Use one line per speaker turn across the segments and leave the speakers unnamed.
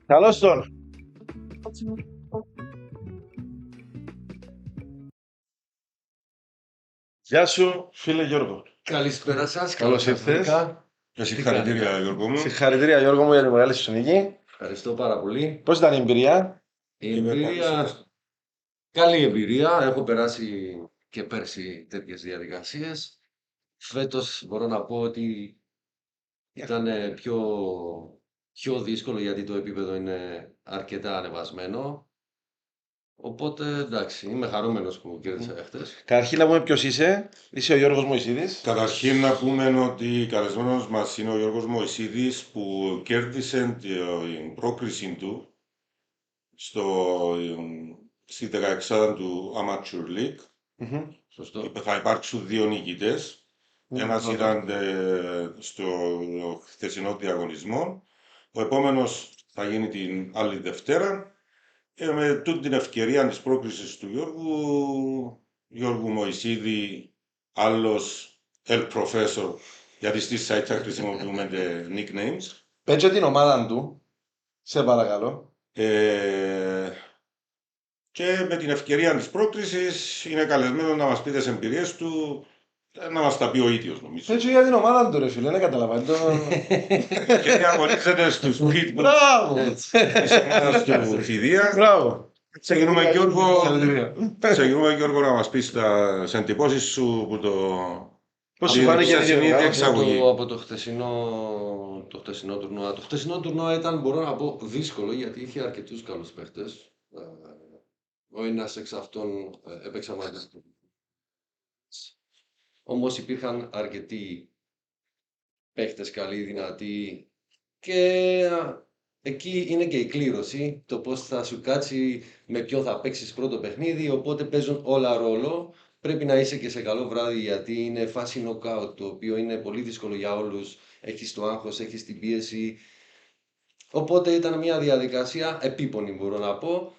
Καλώς τον. Γεια σου, φίλε Γιώργο.
Καλησπέρα σας.
Καλώς ήρθες.
Και συγχαρητήρια, Γιώργο μου.
Συγχαρητήρια, Γιώργο μου, για τη μεγάλη σου νίκη.
Ευχαριστώ πάρα πολύ.
Πώς ήταν η εμπειρία?
Η εμπειρία, καλή εμπειρία. Έχω περάσει και πέρσι τέτοιες διαδικασίες. Φέτος μπορώ να πω ότι ήταν πιο δύσκολο γιατί το επίπεδο είναι αρκετά ανεβασμένο. Οπότε εντάξει, είμαι χαρούμενος που κέρδισα χτες.
Καταρχήν να πούμε ποιος είσαι. Είσαι ο Γιώργος Μωυσίδης.
Καταρχήν να πούμε ότι καλεσμένος μας είναι ο Γιώργος Μωυσίδης που κέρδισε την πρόκριση του στη 16η του Amateur League.
Σωστό.
Θα υπάρξουν δύο νικητές. Ένας ήταν στο χθεσινό διαγωνισμό. Ο επόμενος θα γίνει την άλλη Δευτέρα. Με τούτη την ευκαιρία της πρόκρισης του Γιώργου Μωυσίδη, άλλος El Professor, γιατί στη site θα χρησιμοποιούμε nicknames.
Πέτσε την ομάδα του, σε παρακαλώ.
Και με την ευκαιρία της πρόκρισης είναι καλεσμένο να μας πει τις εμπειρίες του, να μας τα πει ο ίδιος νομίζω.
Πέτσε για την ομάδα του ρε φίλε, δεν καταλαβαίνει το...
Και διαγωνίζεται στους pitbulls
Μπράβο!
της ομάδας του Φιδία.
Μπράβο!
Ξεκινούμε Γιώργο να μας πεις τις εντυπώσεις σου που το...
Πώς σου φάνηκε η
εξαγωγή.
Από το χτεσινό τουρνουά. Το χτεσινό τουρνουά ήταν, μπορώ να πω, δύσκολο γιατί είχε αρκετούς καλούς παίχτες. Ο ένας εξ αυτών έπαιξα μαζί του. Όμως υπήρχαν αρκετοί παίχτες καλοί, δυνατοί και εκεί είναι και η κλήρωση, το πώς θα σου κάτσει, με ποιον θα παίξεις πρώτο παιχνίδι, οπότε παίζουν όλα ρόλο. Πρέπει να είσαι και σε καλό βράδυ γιατί είναι φάση knockout, το οποίο είναι πολύ δύσκολο για όλους. Έχεις το άγχος, έχεις την πίεση. Οπότε ήταν μια διαδικασία επίπονη μπορώ να πω.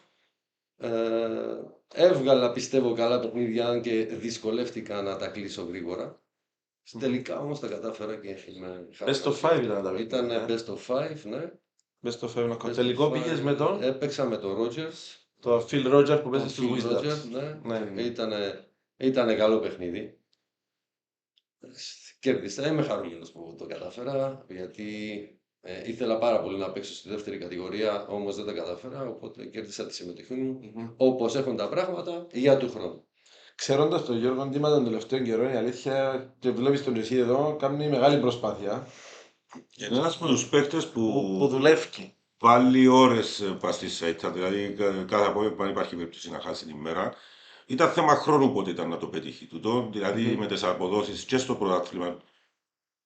Έβγαλα πιστεύω καλά παιχνίδια, αν και δυσκολεύτηκα να τα κλείσω γρήγορα. Τελικά όμως τα κατάφερα και είμαι
Best of 5 ήταν τα
Ήταν best of 5, ναι.
Best of 5. Τελικό πήγες με τον...
Έπαιξα με τον Rogers.
Το Phil Rogers που παίζει στους
Phil
Wizards.
Rogers, ναι.
Ναι.
Ήτανε καλό παιχνίδι. Κέρδισα. Είμαι χαρούμενος που το κατάφερα, γιατί ήθελα πάρα πολύ να παίξω στη δεύτερη κατηγορία, όμως δεν τα κατάφερα, οπότε κέρδισα τη συμμετοχή μου, όπως έχουν τα πράγματα, για του χρόνου.
Ξέροντας τον Γιώργο Ντίμα τον τελευταίο καιρό, η αλήθεια, και βλέπεις τον εσύ εδώ, κάνει μεγάλη προσπάθεια.
Είναι ένας από τους παίκτες
που δουλεύει.
Βάλει ώρες πας στη site, δηλαδή κάθε απόγευμα υπάρχει περίπτωση να χάσει την μέρα. Ήταν θέμα χρόνου πότε ήταν να το πετύχει τούτο, δηλαδή με τις αποδόσεις και στο πρωτάθλημα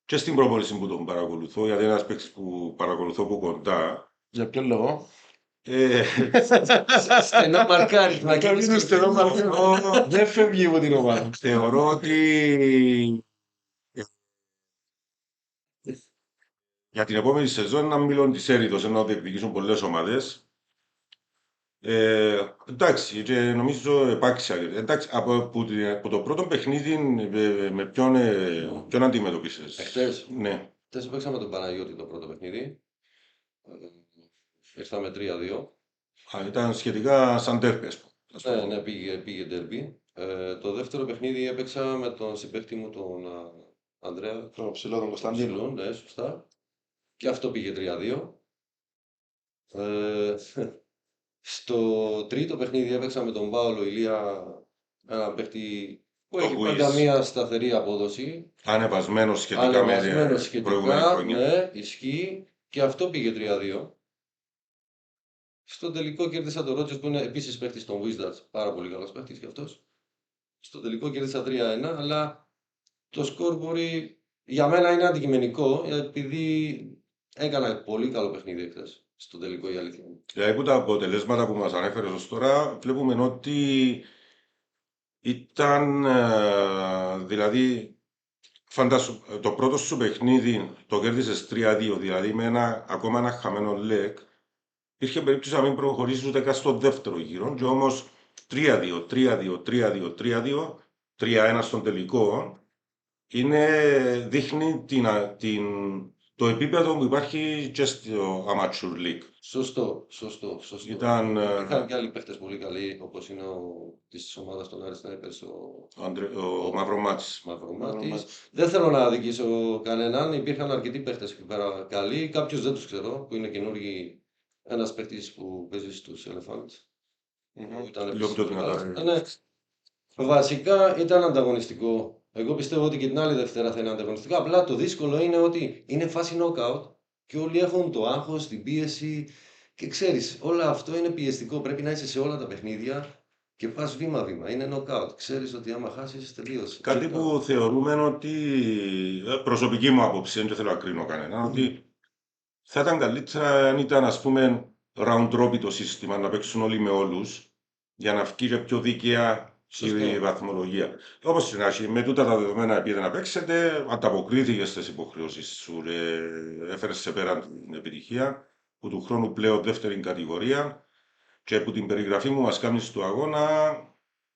και στην προπόνηση που τον παρακολουθώ, γιατί είναι ένας παίκτης που παρακολουθώ από κοντά.
Για ποιο λόγο?
Στενό μαρκάρισμα.
Δεν φεύγει από την ομάδα.
Θεωρώ ότι για την επόμενη σεζόν ένα μήλον της έρηδος, ενώ διεκδικήσουν πολλές ομάδες. Εντάξει, και νομίζω επάξια. Εντάξει, από το πρώτο παιχνίδι με ποιον αντιμετωπίσες?
Χτες.
Ναι.
Χτες παίξαμε τον Παναγιώτη το πρώτο παιχνίδι. Ήρθαμε 3-2.
Ήταν σχετικά σαν τέρπες.
Ναι, πήγε ντέρμπι. Το δεύτερο παιχνίδι έπαιξα με τον συμπαίχτη μου τον Ανδρέα.
Το ψηλό τον Κωνσταντίνο.
Ναι, σωστά. Και αυτό πήγε 3-2. Στο τρίτο παιχνίδι έπαιξα με τον Πάολο Ηλία, ένα παίχτη που έχει πάντα μια σταθερή απόδοση.
Ανεβασμένος σχετικά με την προηγούμενη χρονιά.
Ναι, ισχύει. Και αυτό πήγε 3-2. Στο τελικό κέρδισα τον Ρότζερς που είναι επίσης παίχτης των Wizards. Πάρα πολύ καλός παίχτης κι αυτός. Στο τελικό κέρδισα 3-1, αλλά το σκορ μπορεί για μένα είναι αντικειμενικό, επειδή έκανα πολύ καλό παιχνίδι χθες. Στο τελικό η αλήθεια.
Δηλαδή από τα αποτελέσματα που μας ανέφερες ως τώρα βλέπουμε ότι ήταν δηλαδή φαντάσου το πρώτο σου παιχνίδι το κέρδισες 3-2, δηλαδή με ακόμα ένα χαμένο λεκ. Υπήρχε περίπτωση να μην προχωρήσεις ούτε καν στο δεύτερο γύρο και όμως 3-2, 3-2, 3-2, 3-2, 3-1 στον τελικό. δείχνει το επίπεδο που υπάρχει και στο Amateur League.
Σωστό.
Ήταν
Είχαν και άλλοι παίχτες πολύ καλοί, όπως είναι της ομάδας των Άρη Σνάιπερς,
ο Μαυρομάτης.
Μαυρομάτης. Δεν θέλω να αδικήσω κανέναν, υπήρχαν αρκετοί παίχτες εκεί πέρα καλοί, κάποιους δεν τους ξέρω, που είναι καινούργοι, ένας παίχτης που παίζει στους Elephants. Που ήταν
Λίγο
επίσης
πιο
πολύ
δυνατά.
καλός. Ναι. Βασικά ήταν ανταγωνιστικό. Εγώ πιστεύω ότι και την άλλη Δευτέρα θα είναι ανταγωνιστικό. Απλά το δύσκολο είναι ότι είναι φάση knockout και όλοι έχουν το άγχος, την πίεση. Και ξέρεις, όλο αυτό είναι πιεστικό. Πρέπει να είσαι σε όλα τα παιχνίδια και πας βήμα-βήμα. Είναι knockout. Ξέρεις ότι άμα χάσεις, τελείωσε.
Κάτι που θεωρούμε ότι, προσωπική μου άποψη, δεν θέλω να κρίνω κανέναν, ότι θα ήταν καλύτερα αν ήταν, ας πούμε, round robin το σύστημα, να παίξουν όλοι με όλους, για να βγει και πιο δίκαια
Σωστό.
η βαθμολογία. Όπως στην αρχή, με τούτα τα δεδομένα πήγαινε να παίξετε, ανταποκρίθηκε στις υποχρεώσεις σου, έφερες σε πέρα την επιτυχία, που του χρόνου πλέον δεύτερη κατηγορία, και που την περιγραφή μου μας κάνει στο αγώνα,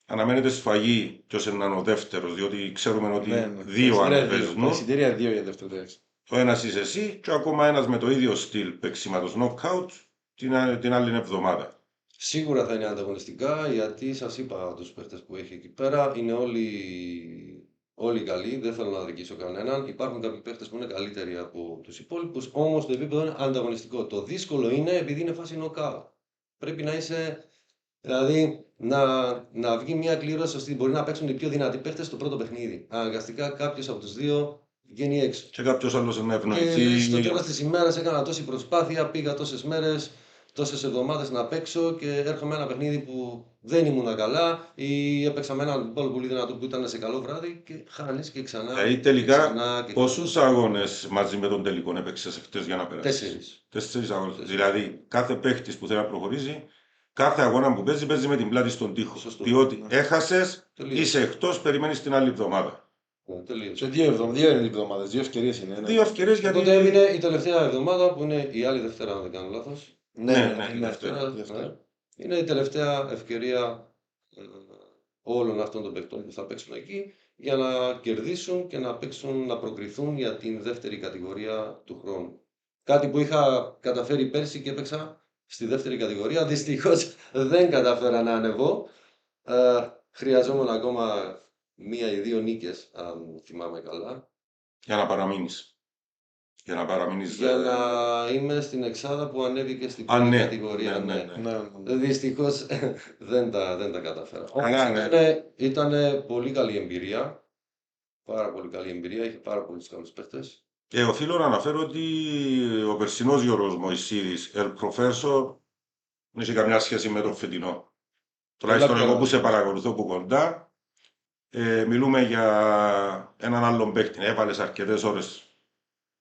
αναμένεται σφαγή ποιος είναι ο δεύτερος, διότι ξέρουμε ότι δύο ανεβαίνουν.
Εισιτήρια 2 για δεύτερη θέση.
Ο ένας είσαι εσύ και ακόμα ένας με το ίδιο στυλ παίξηματος knockout την άλλη εβδομάδα.
Σίγουρα θα είναι ανταγωνιστικά, γιατί σας είπα τους παίχτες που έχει εκεί πέρα είναι όλοι καλοί, δεν θέλω να αδικήσω κανέναν. Υπάρχουν κάποιοι παίχτες που είναι καλύτεροι από τους υπόλοιπους, όμως το επίπεδο είναι ανταγωνιστικό. Το δύσκολο είναι επειδή είναι φάση knockout. Πρέπει να είσαι, δηλαδή να βγει μια κλήρωση ώστε μπορεί να παίξουν οι πιο δυνατοί παίχτες στο πρώτο παιχνίδι. Αναγκαστικά κάποιος από τους δύο βγαίνει έξω.
Και κάποιος άλλος να
Και
ευνοηθεί.
στο τέλος της ημέρας έκανα τόση προσπάθεια, πήγα τόσες μέρες, τόσες εβδομάδες να παίξω και έρχομαι ένα παιχνίδι που δεν ήμουν καλά ή έπαιξα με έναν πολύ πολύ δυνατό που ήταν σε καλό βράδυ και χάνεις και ξανά.
Δηλαδή
και
τελικά
ξανά και
πόσους αγώνες μαζί με τον τελικό έπαιξες χτες για να περάσεις?
4.
4 αγώνες. Δηλαδή κάθε παίχτης που θέλει να προχωρήσει, κάθε αγώνα που παίζει με την πλάτη στον τοίχο.
Σωστό.
Διότι έχασες,
Τελείωσε.
είσαι εκτός, περιμένεις την άλλη εβδομάδα.
Τελείωσε.
Σε 2 είναι οι εβδομάδες, 2 ευκαιρίες είναι. ναι.
Δύο ευκαιρίες γιατί.
Οπότε έμεινε η τελευταία εβδομάδα που είναι η άλλη Δευτέρα, αν δεν κάνω λάθος.
Ναι,
η
ναι,
Δευτέρα.
Ναι. Είναι η τελευταία ευκαιρία όλων αυτών των παικτών που θα παίξουν εκεί για να κερδίσουν και να παίξουν, να προκριθούν για την δεύτερη κατηγορία του χρόνου. Κάτι που είχα καταφέρει πέρσι και έπαιξα στη δεύτερη κατηγορία. Δυστυχώς δεν καταφέρα να ανεβώ. Χρειαζόμουν ακόμα 1 ή 2 νίκες, αν θυμάμαι καλά,
Για να παραμείνεις. Για να παραμείνεις.
για να είμαι στην εξάδα που ανέβηκε στην
Α,
πρώτη
ναι,
κατηγορία.
ναι.
Ναι.
Δυστυχώς δεν τα καταφέρα.
Καλά, ναι.
Ήταν πολύ καλή εμπειρία. Πάρα πολύ καλή εμπειρία. Είχε πάρα πολλούς καλούς παίχτες.
Και οφείλω να αναφέρω ότι ο περσινός Γιώργος Μωυσίδης, El Professor, δεν έχει καμιά σχέση με τον φετινό. Τουλάχιστον
καλά.
εγώ που σε παρακολουθώ από κοντά, μιλούμε για έναν άλλον παίκτη. Έβαλες αρκετές ώρες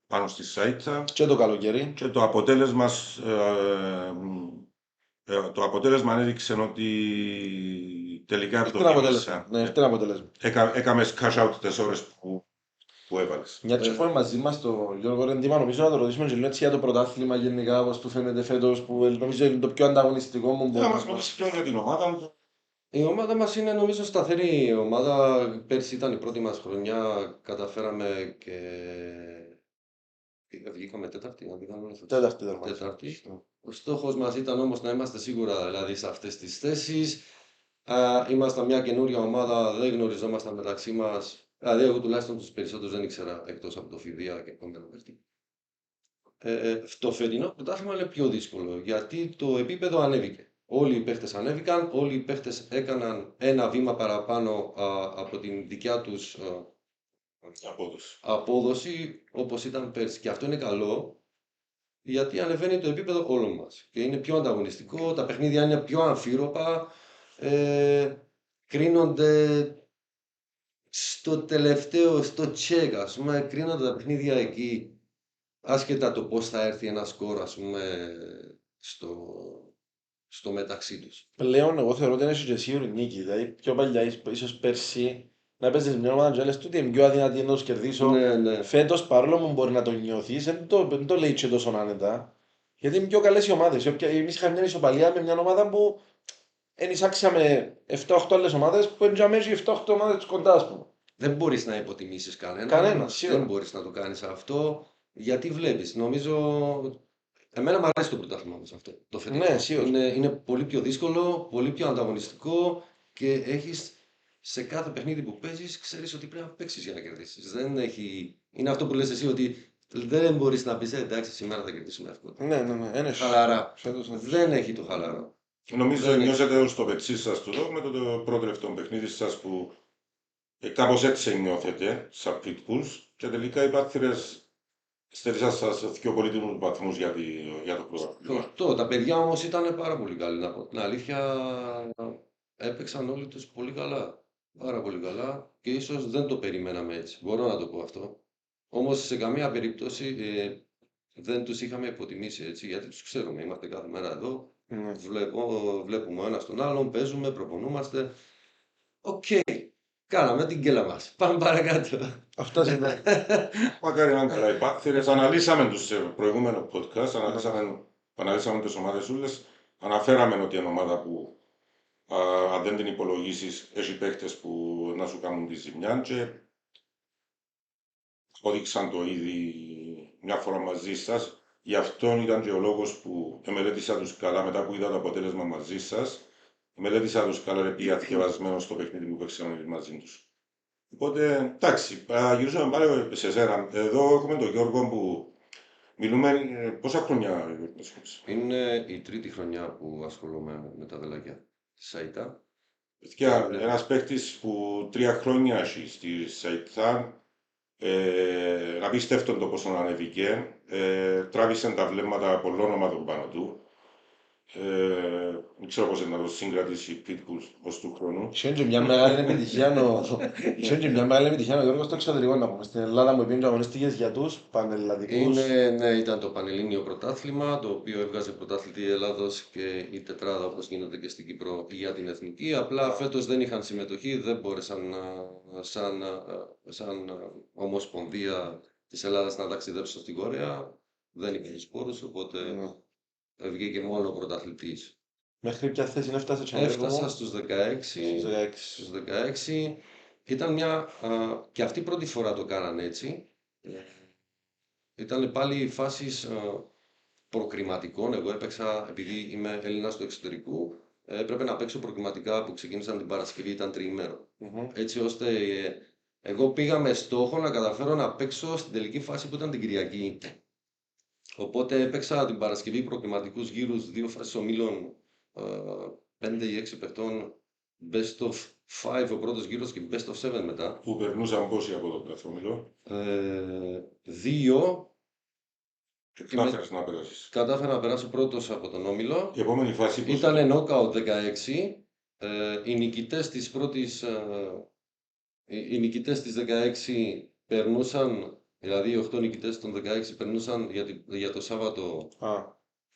πάνω στη σάιτσα
Και το καλοκαίρι.
και το αποτέλεσμα έδειξε ότι τελικά
Έχει ένα αποτέλεσμα. Ναι, έχει ένα αποτέλεσμα.
έκαμες cash out τις ώρες που έβαλες.
Μια και έχουμε μαζί μας τον Γιώργο Ρεντήμα, νομίζω να το ρωτήσουμε και λίγο έτσι για το πρωτάθλημα γενικά, πώς του φαίνεται φέτος, που νομίζω είναι το πιο ανταγωνιστικό μου.
Θα μας μιλήσει πιο για την ομάδα μου.
Η ομάδα μας είναι νομίζω σταθερή ομάδα. Πέρσι ήταν η πρώτη μας χρονιά. Καταφέραμε και βγήκαμε τέταρτη, αν δεν κάνω λάθος. Τέταρτη. Ο στόχος μας ήταν όμως να είμαστε σίγουρα δηλαδή σε αυτές τις θέσεις. Ήμασταν μια καινούρια ομάδα, δεν γνωριζόμασταν μεταξύ μας. Δηλαδή, εγώ τουλάχιστον τους περισσότερους δεν ήξερα εκτός από το Φιδία και τον Καλοβέρτη. Το φετινό πρωτάθλημα είναι πιο δύσκολο γιατί το επίπεδο ανέβηκε. Όλοι οι παίχτες ανέβηκαν, όλοι οι παίχτες έκαναν ένα βήμα παραπάνω από την δικιά τους απόδοση όπως ήταν πέρσι. Και αυτό είναι καλό γιατί ανεβαίνει το επίπεδο όλων μας και είναι πιο ανταγωνιστικό, τα παιχνίδια είναι πιο αμφίροπα, κρίνονται στο τελευταίο, στο τσεκ, ας πούμε, κρίνονται τα παιχνίδια εκεί, άσχετα το πώς θα έρθει ένα σκορ, ας πούμε, στο μεταξύ τους.
Πλέον εγώ θεωρώ ότι είναι και σίγουρη νίκη, δηλαδή πιο παλιά ίσως πέρσι να παίζεις μια ομάδα και λες τούτη είναι πιο αδυνατή να τους κερδίσω.
Ναι.
Φέτος παρόλο που μπορεί να το νιώθεις, δεν το λέει και τόσο άνετα. Γιατί είναι πιο καλές οι ομάδες. Εμείς είχαμε μια ισοπαλία με μια ομάδα που ενισάξαμε 7-8 άλλες ομάδες που είναι και 7-8 ομάδες κοντά, ας πούμε.
δεν μπορείς να υποτιμήσεις κανέναν.
Κανένα, σίγουρα.
Δεν μπορείς να το κάνεις αυτό. Γιατί βλέπεις, νομίζω. Εμένα μου αρέσει το πρωτάθλημα μας αυτό. Το φετινό.
Ναι, σίγουρα.
Είναι πολύ πιο δύσκολο, πολύ πιο ανταγωνιστικό και έχεις σε κάθε παιχνίδι που παίζεις, ξέρεις ότι πρέπει να παίξεις για να κερδίσεις. Δεν έχει. Είναι αυτό που λες εσύ ότι δεν μπορείς να πεις εντάξει, σήμερα θα κερδίσουμε εύκολα.
Ναι. Ένα
Χαλαρά.
φέτος, ναι.
Δεν έχει το χαλαρό.
Νομίζω
Δεν
νιώσετε ως το πετσί σας του εδώ με το πρότρευτο παιχνίδι σας που κάπως έτσι νιώθετε σαν pitbulls και τελικά οι Πάτρες στέρισαν σας δύο πολύτιμους βαθμούς για το πρωτάθλημα.
Τα παιδιά όμως ήταν πάρα πολύ καλοί. Να πω την αλήθεια, έπαιξαν όλοι τους πολύ καλά. Πάρα πολύ καλά και ίσως δεν το περιμέναμε έτσι. Μπορώ να το πω αυτό. Όμως σε καμία περίπτωση δεν τους είχαμε υποτιμήσει έτσι, γιατί τους ξέρουμε. Είμαστε κάθε μέρα εδώ.
Ναι.
Βλέπουμε ο ένας τον άλλον, παίζουμε, προπονούμαστε. Οκ. Κάναμε την κέλα μας. Πάμε παρακάτω.
Αυτά είναι.
Μακάρι να είναι καλά οι Πάτρες. Αναλύσαμε τους σε προηγούμενο podcast, αναλύσαμε τις ομάδες όλες. Αναφέραμε ότι είναι ομάδα που αν δεν την υπολογίσεις έχει παίχτες που να σου κάνουν τη ζημιά και αποδείξαν το ήδη μια φορά μαζί σας. Γι' αυτό ήταν και ο λόγος που μελέτησα τους καλά μετά που είδα το αποτέλεσμα μαζί σας. Μελέτησα τους καλά επειδή πήγα θκευασμένο στο παιχνίδι που παίξαμε μαζί τους. Οπότε, εντάξει, γυρίσαμε πάλι σε σένα. Εδώ έχουμε τον Γιώργο που μιλούμε πόσα χρόνια.
Είναι η τρίτη χρονιά που ασχολούμαι με τα δελάκια της ΣΑΙΤΑ.
Παιδιά, ένας παίκτης που 3 χρόνια έχει στη ΣΑΙΤΑ, απίστευτο το πόσο ανέβηκε, τράβησε τα βλέμματα πολλών ομάδων πάνω του. Δεν ξέρω πώς να το συγκρατήσει η Pitbulls ως του χρόνου.
Είχε και μια μεγάλη επιτυχία ο Γιώργος στο εξωτερικό να πούμε. Στην Ελλάδα μου πήγαινε και αγωνίστηκες για τους πανελλαδικούς.
Ναι, ήταν το Πανελλήνιο Πρωτάθλημα, το οποίο έβγαζε πρωτάθλητη Ελλάδος και η τετράδα όπως γίνεται και στην Κύπρο για την εθνική. Απλά φέτος δεν είχαν συμμετοχή, δεν μπόρεσαν σαν ομοσπονδία της Ελλάδας να ταξιδέψουν στην Κορέα. Δεν είχαν σπόρους, οπότε βγήκε μόνο ο πρωταθλητής.
Μέχρι ποια θέση έφτασε?
Έφτασα στους 16.
Στους
16. Ήταν και αυτή πρώτη φορά το κάνανε έτσι. Ήταν πάλι φάσεις προκριματικών. Εγώ έπαιξα, επειδή είμαι Έλληνας του εξωτερικού, έπρεπε να παίξω προκριματικά που ξεκίνησαν την Παρασκευή, ήταν τριήμερο. Έτσι ώστε εγώ πήγα με στόχο να καταφέρω να παίξω στην τελική φάση που ήταν την Κυριακή. Οπότε έπαιξα την Παρασκευή προκριματικούς γύρους, 2 φάσεις ομίλων, 5 ή 6 παιχτών, best of 5 ο πρώτος γύρος και best of 7 μετά.
Που περνούσαν πόσοι από το καθόμιλο.
2.
Και κατάφερες να περάσεις.
Κατάφερα να περάσω πρώτος από τον όμιλο.
Η επόμενη φάση πώς
Ήταν knockout 16. Οι νικητές της πρώτης. Οι νικητές της 16 περνούσαν, δηλαδή οι 8 νικητές των 16 περνούσαν για το Σάββατο.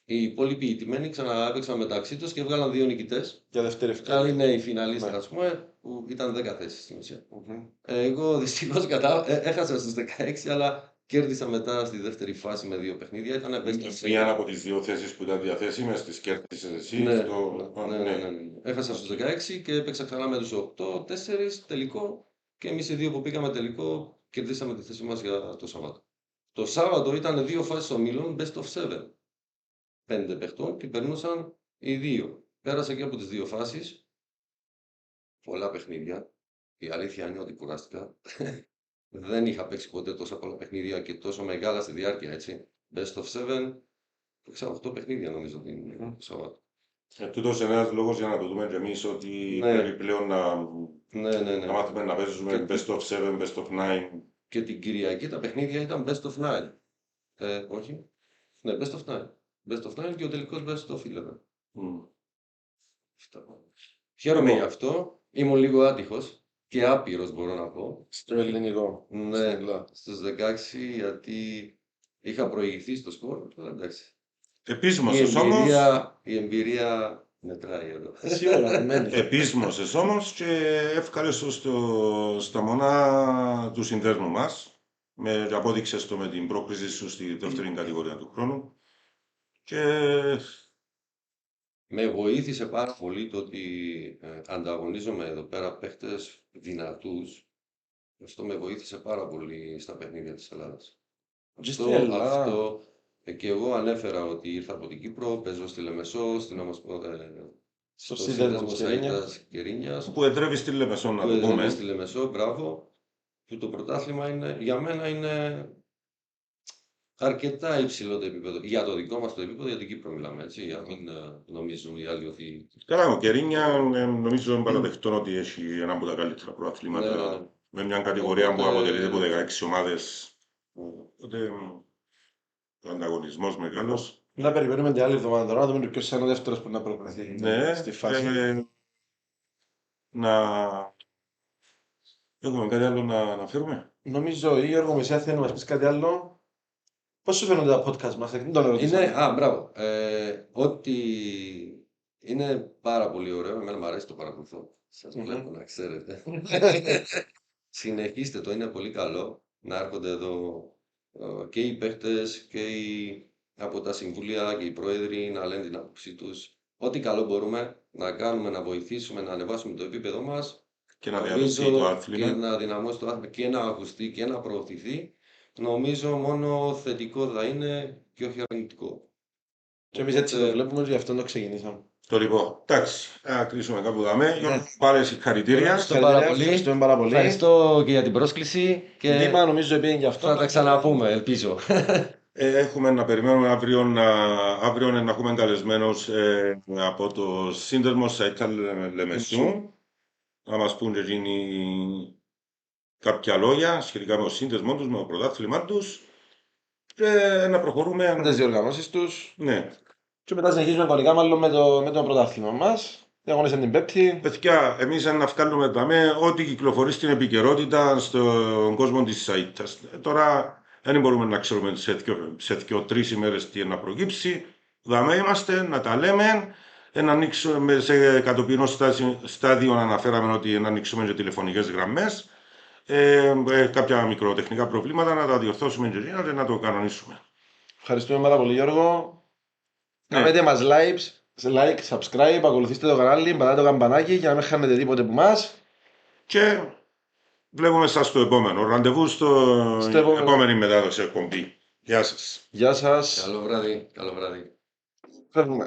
Οι υπόλοιποι ιτημένοι ξαναέπαιξαν μεταξύ τους και έβγαλαν 2 νικητές.
Για δεύτερη
Άλλοι
ευκαιρία.
είναι οι φιναλίστες, ας πούμε, που ήταν 10 θέσεις στην ουσία. Εγώ δυστυχώς έχασα στους 16, αλλά κέρδισα μετά στη δεύτερη φάση με 2 παιχνίδια. Ήταν best of 7.
Μία από τις 2 θέσεις που ήταν διαθέσιμες τις κέρδισες εσύ.
Ναι.
Ναι.
Έχασα στους 16 και έπαιξα ξανά με τους 8, 4 τελικό και εμείς οι 2 που πήγαμε τελικό κερδίσαμε τη θέση μας για το Σάββατο. Το Σάββατο ήταν 2 φάσεις ομίλων best of 7. 5 παιχτών και περνούσαν οι 2. Πέρασα και από τις 2 φάσεις. Πολλά παιχνίδια. Η αλήθεια είναι ότι κουράστηκα. Δεν είχα παίξει ποτέ τόσα πολλά παιχνίδια και τόσο μεγάλα στη διάρκεια, έτσι. Best of 7. Παίξα 8 παιχνίδια νομίζω το Σάββατο.
Τούτος είναι ένας λόγος για να το δούμε και εμείς ότι πρέπει πλέον να μάθουμε να παίζουμε best of 7, best of 9.
Και την Κυριακή τα παιχνίδια ήταν best of 9. Όχι. Ναι, best of 9. Best of 9 και ο τελικός best of 11. Χαίρομαι γι' αυτό. Ήμουν λίγο άτυχος και άπειρος μπορώ να πω.
Στο ελληνικό.
Ναι, στους 16 γιατί είχα προηγηθεί στο σκορ. Εντάξει.
Επίσημος όμως.
Η εμπειρία μετράει εδώ.
Σίγουρα μένει.
Επίσημος όμως και εύκαλες στα μονά του συνδέσμου μας. Με απόδειξες το με την πρόκριση σου στη δεύτερη κατηγορία του χρόνου. Και
με βοήθησε πάρα πολύ το ότι ανταγωνίζομαι εδώ πέρα παίχτες δυνατούς Αυτό με βοήθησε πάρα πολύ στα παιχνίδια της Ελλάδας.
Και στην Ελλάδα.
Και εγώ ανέφερα ότι ήρθα από την Κύπρο, παίζω στη Λεμεσό,
Στο
στο
σύνδεσμο της
Σαΐτας Κερίνιας,
Που εδρεύει στη Λεμεσό, να
που
το
έδρευε
πούμε.
στη Λεμεσό, μπράβο, που το πρωτάθλημα για μένα είναι αρκετά υψηλό το επίπεδο. Για το δικό μας το επίπεδο, για την Κύπρο μιλάμε, έτσι, για να μην νομίζουν οι άλλοι ότι...
Καλά, ο Κερίνια νομίζω είναι παραδεχτό ότι έχει ένα από τα καλύτερα
Ναι,
προαθλήματα.
ναι.
Με μια κατηγορία που
Οπότε-
αποτελείται από 16 ομάδες. Οπότε ο ανταγωνισμός μεγάλος.
Να περιμένουμε την άλλη εβδομάδα τώρα, να δούμε ποιος είναι ο δεύτερος που να προκριθεί
Ναι,
στη φάση.
να... Έχουμε κάτι άλλο να αναφέρουμε.
Νομίζω, Γιώργο, εσύ θέλει να μας πεις κάτι άλλο. Πώς σου φαίνονται τα podcast μας, δεν τον ερωτήσαμε.
Μπράβο. Ότι είναι πάρα πολύ ωραίο. Εμένα μου αρέσει το παρακολουθώ. Σας βλέπω να ξέρετε. Συνεχίστε το, είναι πολύ καλό να έρχονται εδώ και οι παίχτες και από τα συμβούλια και οι πρόεδροι να λένε την άποψή τους. Ό,τι καλό μπορούμε να κάνουμε, να βοηθήσουμε, να ανεβάσουμε το επίπεδο μας.
Και να
Νομίζω
διαδοθεί το
Και
άθλημα.
να δυναμώσει το άθλημα και να ακουστεί και να προωθηθεί. Νομίζω μόνο θετικό θα είναι και όχι αρνητικό.
Και εμείς έτσι το βλέπουμε και γι' αυτό το ξεκινήσαμε.
Το λοιπόν, εντάξει, να κλείσουμε κάπου δαμέ. Πάλι συγχαρητήρια.
Ευχαριστώ πάρα πολύ.
Ευχαριστούμε πάρα πολύ.
Ευχαριστώ και για την πρόσκληση και
Δήμα, νομίζω πήγαινε γι' αυτό.
θα τα ξαναπούμε, ελπίζω.
Έχουμε να περιμένουμε αύριο να έχουμε καλεσμένους από το σύνδεσμο Σαΐτα Λεμεσού να μας πούν και εκείνοι κάποια λόγια σχετικά με το σύνδεσμό τους, με το πρωτάθλημά τους και να προχωρούμε.
Με τις διοργανώσεις τους.
Ναι.
Και μετά συνεχίζουμε κανονικά μάλλον με το πρωτάθλημα μας. Διαγωνίσαν την Πέμπτη.
Παιδιά, εμείς να βγάλουμε ό,τι κυκλοφορεί στην επικαιρότητα στον κόσμο της Σαΐτας. Τώρα δεν μπορούμε να ξέρουμε σε 2-3 ημέρες τι να προκύψει. Δαμέ είμαστε, να τα λέμε. Να ανοίξουμε σε κατοπινό στάδιο να αναφέραμε ότι να ανοίξουμε και τηλεφωνικές γραμμές. Κάποια μικροτεχνικά προβλήματα να τα διορθώσουμε και να το κανονίσουμε.
Ευχαριστούμε πάρα πολύ, Γιώργο.
Ναι.
Κάνετε μας like, subscribe, ακολουθήστε το κανάλι, πατάτε το καμπανάκι για να μην χάνετε τίποτε από εμάς.
Και βλέπουμε σας στο επόμενο. Ραντεβού στο επόμενη μετάδοση εκπομπή. Γεια σας.
Γεια σας.
Καλό βράδυ. Καλό βράδυ.
Φεύγουμε.